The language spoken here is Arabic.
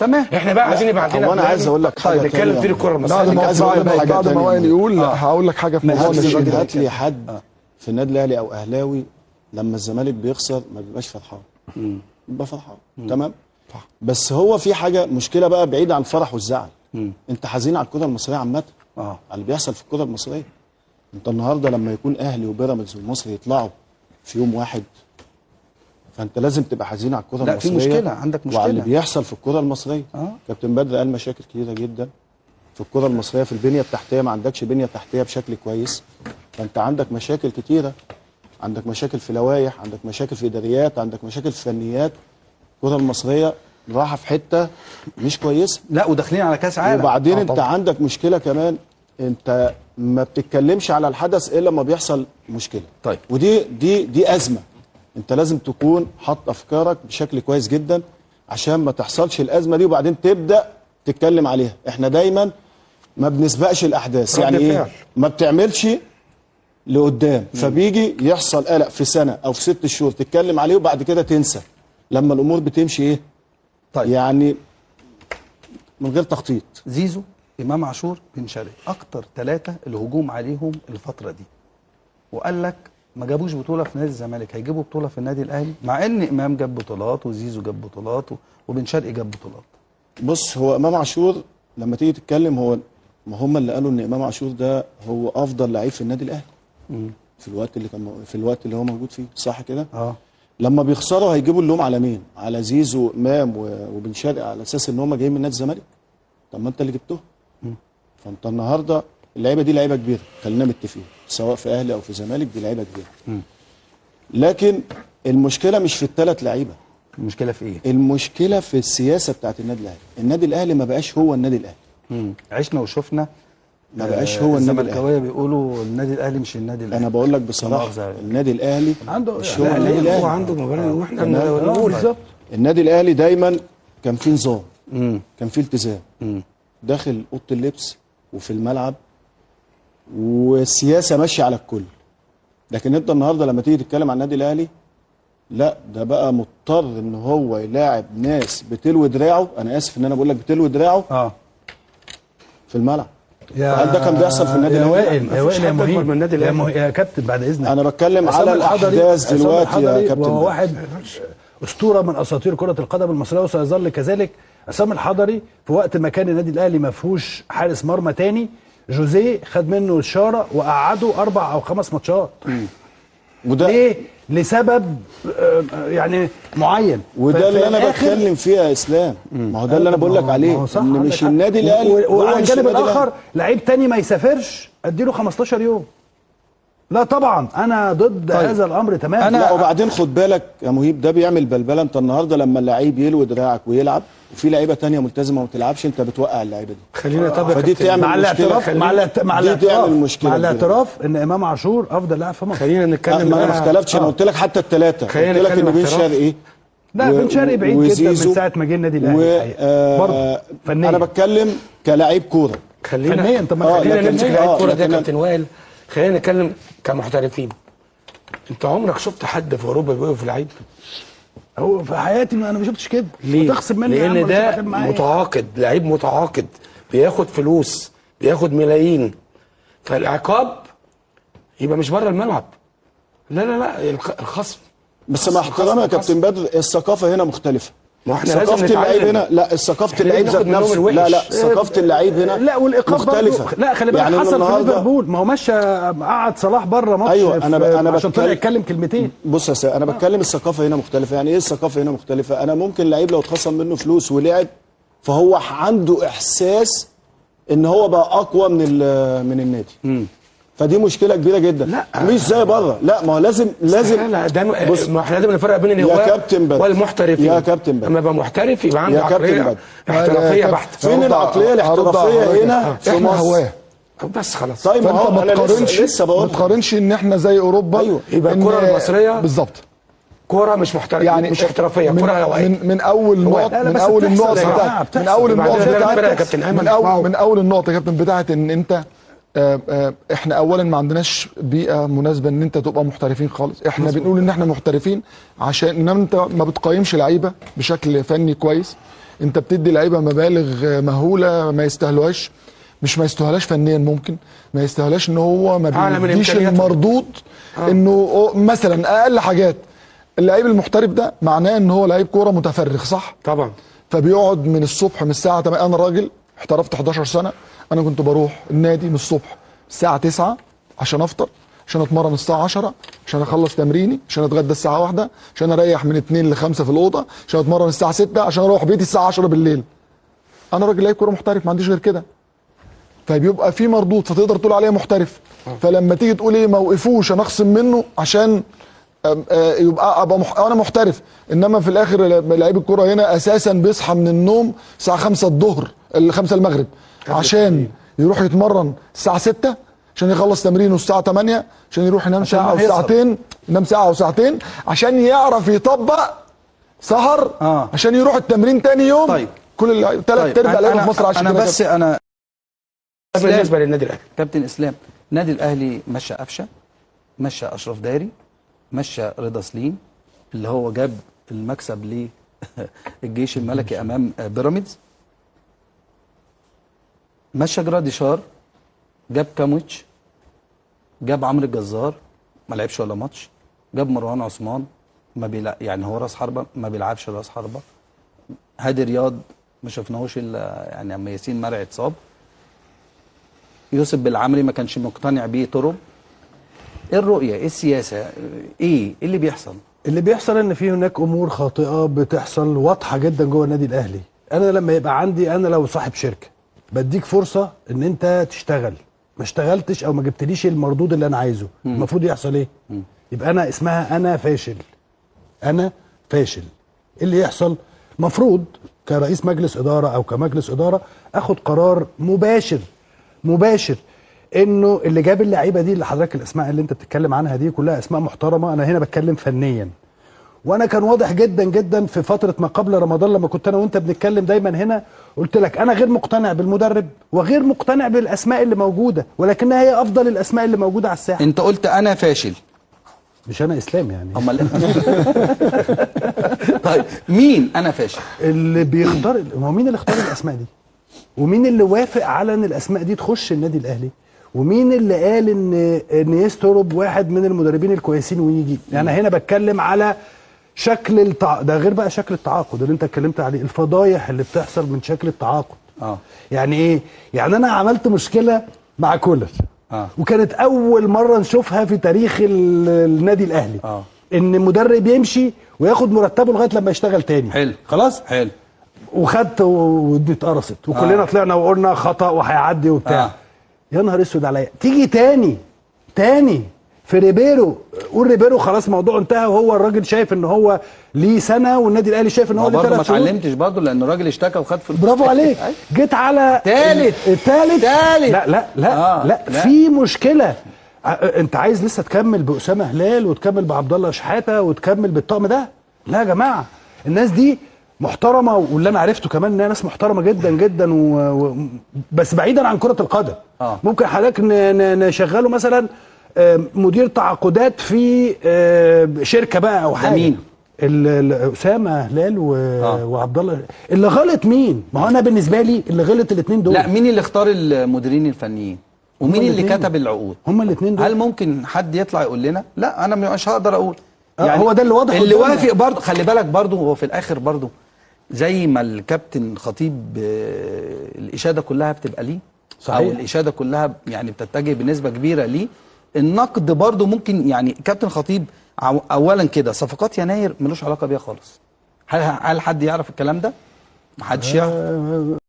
تمام. احنا بقى عايزين يبقى عندنا انا عايز اقول لك حاجه نتكلم في الكره المصريه. بعد ما وائل يقول هقول لك حاجه في موضوع الناشئين. هات لي حد في النادي الاهلي او اهلاوي لما الزمالك بيخسر ما بيبقاش فرحان، بيبقى فرحان تمام. بس هو في حاجه مشكله بقى بعيده عن الفرح والزعل. انت حزين على الكره المصريه عامه، على اللي بيحصل في الكره المصريه. انت النهارده لما يكون اهلي وبيراميدز والمصري يطلعوا في يوم واحد، فانت لازم تبقى حزين على الكره المصريه. لا في مشكله، عندك مشكله وعلى اللي بيحصل في الكره المصريه. كابتن بدر قال مشاكل كتيره جدا في الكره المصريه، في البنيه التحتيه ما عندكش بنيه تحتيه بشكل كويس، فانت عندك مشاكل كتيره، عندك مشاكل في لوائح، عندك مشاكل في اداريات، عندك مشاكل في فنيات. الكره المصريه رايحه في حته مش كويسه. لا وداخلين على كاس عالم. وبعدين انت عندك مشكله كمان، انت ما بتتكلمش على الحدث الا لما بيحصل مشكله. طيب ودي ازمه. انت لازم تكون حاطط افكارك بشكل كويس جدا عشان ما تحصلش الازمه دي وبعدين تبدا تتكلم عليها. احنا دايما ما بنسبقش الاحداث، يعني ايه؟ ما بتعملش لقدام، فبيجي يحصل قلق في سنه او في 6 شهور تتكلم عليه وبعد كده تنسى لما الامور بتمشي ايه؟ طيب يعني من غير تخطيط. زيزو، امام عاشور، بن شرقي، اكتر 3 الهجوم عليهم الفتره دي، وقال لك ما جابوش بطوله في نادي الزمالك، هيجيبوا بطوله في النادي الاهلي، مع ان امام جاب بطولات وزيزو جاب بطولات وبن شرقي جاب بطولات. بص، هو امام عاشور لما تيجي تتكلم، هو ما هم اللي قالوا ان امام عاشور ده هو افضل لعيب في النادي الاهلي في الوقت اللي هو موجود فيه، صح كده؟ لما بيخسروا هيجيبوا اللوم على مين؟ على زيزو وامام وبن شرقي على اساس ان هم جايين من نادي الزمالك. طب ما انت اللي جبتهم. فانت النهارده اللعيبه دي لعيبه كبيره، خلينا متفقين، سواء في اهلي او في زمالك دي لعيبه كبيره. لكن المشكله مش في ال3 لعيبه. المشكله في ايه؟ المشكله في السياسه بتاعت النادي الاهلي. النادي الاهلي ما بقاش هو النادي الاهلي. عشنا وشفنا. ما بقاش هو النادي الاهلي. الزملكاويه بيقولوا النادي الاهلي مش النادي الاهلي. انا بقول لك بصراحه النادي الاهلي عنده مش هو النادي الاهلي. هو عنده مباراه واحنا بنقول بالظبط. النادي الاهلي دايما كان فيه نظام، كان فيه التزام داخل اوضه اللبس وفي الملعب، والسياسه ماشيه على الكل. لكن انت النهارده لما تيجي تتكلم عن النادي الاهلي، لا ده بقى مضطر ان هو يلاعب ناس بتلوي دراعه، انا اسف ان انا بقول لك بتلوي دراعه في الملعب. هل ده كان بيحصل في النادي الاهلي؟ يا وائل يا مهيب يا كابتن بعد اذنك، انا بتكلم على الاحداث دلوقتي يا كابتن. وهو واحد اسطوره من اساطير كره القدم المصريه وسيظل كذلك. عصام الحضري في وقت ما كان النادي الاهلي ما فيهوش حارس مرمى تاني، جوزيه خد منه الشاره وقعده 4 أو 5 ماتشات. وده ليه؟ لسبب يعني معين. وده اللي انا بتكلم فيه يا اسلام. ما هو ده اللي انا بقول لك عليه، ان مش النادي الاهلي. وعلى الجانب الاخر لعيب تاني ما يسافرش اديله 15 يوم. لا طبعا انا ضد هذا الامر تماما. لا وبعدين خد بالك يا مهيب، ده بيعمل بلبله. انت النهارده لما اللعيب يلوي دراعك ويلعب وفي لعيبه تانية ملتزمه وما بتلعبش، انت بتوقع اللعيبه دي. خلينا طب فدي تعمل مع الاعتراف مع الاعتراف ان امام عاشور افضل لاعب في مصر. خلينا نتكلم. ما انا ما اختلفتش، انا قلت لك حتى ال3. قلت لك ان بن شرقي لا بن شرقي بعيد جدا من ساعه ما جه النادي الاهلي برضه فنيا. انا بتكلم كلاعب كوره فنيا. طب ما خلينا نمسك لعيب كوره ده يا كابتن وائل. خلينا نتكلم كمحترفين. انت عمرك شفت حد في اوروبا بيوقف لعيب؟ هو في حياتي انا ما شفتش كده. ليه؟ تخصم مني لان ده متعاقد، لعيب متعاقد بياخد فلوس، بياخد ملايين، فالعقاب يبقى مش بره الملعب. لا الخصم. بس مع احترامي يا كابتن بدر، الثقافه هنا مختلفه. ما احنا ثقافه اللعيب هنا، لا ثقافه اللعيب ذات نفسه، لا ثقافه اللعيب هنا لا والايقاف مختلفه. لا خلي بالك يعني حصل في ليفربول، ما هو مشى قعد صلاح بره ماتش. ايوه انا عشان طلع يتكلم كلمتين. بص يا سيدي، انا بتكلم الثقافه هنا مختلفه. يعني ايه الثقافه هنا مختلفه؟ انا ممكن لعيب لو اتخصم منه فلوس ولعب فهو عنده احساس ان هو بقى اقوى من النادي. فدي مشكله كبيره جدا. لا مش زي بره. لا ما هو لازم لا ده بص، ما احنا لازم نفرق بين الهواه والمحترفين. يا كابتن بدر، اما يبقى محترف يبقى عنده عقليه احترافيه بحته. فين العقليه الاحترافيه هنا في مصر؟ بس خلاص. طيب ما هو انا لسه بقول ما تقارنش ان احنا زي اوروبا. ايوه يبقى الكره المصريه بالظبط كوره مش محترفه، يعني مش احترافيه، كوره هوائيه. من اول النقط من اول النقط يا كابتن بتاعت ان انت احنا اولا ما عندناش بيئه مناسبه ان انت تبقى محترفين خالص. احنا بنقول ان احنا محترفين عشان ان انت ما بتقيمش لعيبه بشكل فني كويس، انت بتدي لعيبه مبالغ مهوله ما يستاهلوهاش، مش ما يستاهلهاش فنيا، ممكن ما يستاهلهاش ان هو ما بيديش المردود. انه مثلا اقل حاجات اللعيب المحترف ده معناه ان هو لعيب كوره متفرغ، صح؟ طبعا. فبيقعد من الصبح من الساعه 8. انا راجل احترفت 11 سنه، انا كنت بروح النادي من الصبح الساعه 9 عشان افطر، عشان اتمرن الساعه 10، عشان اخلص تمريني، عشان اتغدى الساعه 1، عشان اريح من 2 ل 5 في الاوضه، عشان اتمرن الساعه 6، عشان اروح بيتي الساعه 10 بالليل. انا راجل لعيب كوره محترف، ما عنديش غير كده. فبيبقى في مردود، فتقدر تقول عليه محترف. فلما تيجي تقول ايه ما وقفوش انا اخصم منه عشان يبقى انا محترف، انما في الاخر لعيب الكوره هنا اساسا بيصحى من النوم الساعه 5 الظهر 5 المغرب عشان يروح يتمرن الساعه 6، عشان يخلص تمرينه الساعه 8، عشان يروح ينام ساعه او ساعتين، ينام ساعه او ساعتين عشان يعرف يطبق سهر عشان يروح التمرين تاني يوم. طيب كل 3 ارباع لعيبه في مصر عشان انا بس انا بالنسبه للنادي الاهلي كابتن اسلام، النادي الاهلي مشى قفشه، مشى اشرف داري، مشى رضا سليم اللي هو جاب المكسب للجيش الملكي امام بيراميدز، مشى جراديشار، جاب كاموتش، جاب عمرو الجزار ما لعبش ولا ماتش، جاب مروان عثمان ما يعني هو راس حربه ما بيلعبش راس حربه، هادي رياض ما شفناهوش الا يعني اما ياسين مرعي اتصاب، يوسف بالعمري ما كانش مقتنع بيه ترب. ايه الرؤيه؟ ايه السياسه؟ ايه اللي بيحصل؟ اللي بيحصل ان في هناك امور خاطئه بتحصل واضحه جدا جوه النادي الاهلي. انا لما يبقى عندي، انا لو صاحب شركه بديك فرصه ان انت تشتغل، ما اشتغلتش او ما جبتليش المردود اللي انا عايزه، المفروض يحصل ايه؟ يبقى انا اسمها انا فاشل. انا فاشل. ايه اللي يحصل؟ المفروض كرئيس مجلس اداره او كمجلس اداره اخد قرار مباشر انه اللي جاب اللعيبه دي اللي حضرتك الاسماء اللي انت بتتكلم عنها دي كلها اسماء محترمه. انا هنا بتكلم فنيا، وانا كان واضح جدا جدا في فتره ما قبل رمضان لما كنت انا وانت بنتكلم دايما هنا، قلت لك انا غير مقتنع بالمدرب وغير مقتنع بالاسماء اللي موجوده، ولكنها هي افضل الاسماء اللي موجوده على الساحه. انت قلت انا فاشل، مش انا اسلام يعني. امال طيب مين انا فاشل؟ اللي بيختار، هو مين اللي اختار الاسماء دي؟ ومين اللي وافق على ان الاسماء دي تخش النادي الاهلي؟ ومين اللي قال ان يسترب واحد من المدربين الكويسين ويجي؟ يعني هنا بتكلم على شكل ده غير بقى شكل التعاقد اللي انت اتكلمت عليه، الفضايح اللي بتحصل من شكل التعاقد. يعني ايه؟ يعني انا عملت مشكله مع كولر وكانت اول مره نشوفها في تاريخ النادي الاهلي. ان مدرب يمشي وياخد مرتبه لغايه لما يشتغل تاني. حلو خلاص؟ حلو. وخدت ودي اتقرصت وكلنا طلعنا وقلنا خطا وهيعدي وبتاع. يا نهار اسود عليا، تيجي تاني في ريبيرو، قول ريبيرو خلاص الموضوع انتهى، وهو الراجل شايف ان هو ليه سنه والنادي الاهلي شايف ان هو ليه 3 شهور. ما اتعلمتش برضه لان الراجل اشتكى وخد فلوس. برافو عليك. جيت على الثالث. لا في مشكله. انت عايز لسه تكمل باسامه هلال وتكمل بعبد الله شحاته وتكمل بالطقم ده؟ لا يا جماعه، الناس دي محترمه، واللي انا عرفته كمان انها ناس محترمه جدا جدا بس بعيدا عن كره القدم. ممكن حضرتك نشغله مثلا مدير تعاقدات في شركه بقى او حاجه. مين؟ اسامه هلال وعبد الله. اللي غلط مين؟ ما هو انا بالنسبه لي اللي غلط الاثنين دول. لا، مين اللي اختار المديرين الفنيين؟ ومين اللي كتب العقود؟ هما الاثنين دول. هل ممكن حد يطلع يقول لنا؟ لا، انا مش هقدر اقول. يعني هو ده اللي واضح. اللي وافق برضه، خلي بالك برضه، هو في الاخر برضه زي ما الكابتن خطيب الاشاده كلها بتبقى ليه، صحيح، او الاشاده كلها يعني بتتجه بنسبه كبيره ليه. النقد برضه ممكن، يعني كابتن خطيب اولا كده صفقات يناير ملوش علاقه بيها خالص. هل حد يعرف الكلام ده؟ محدش يعرف.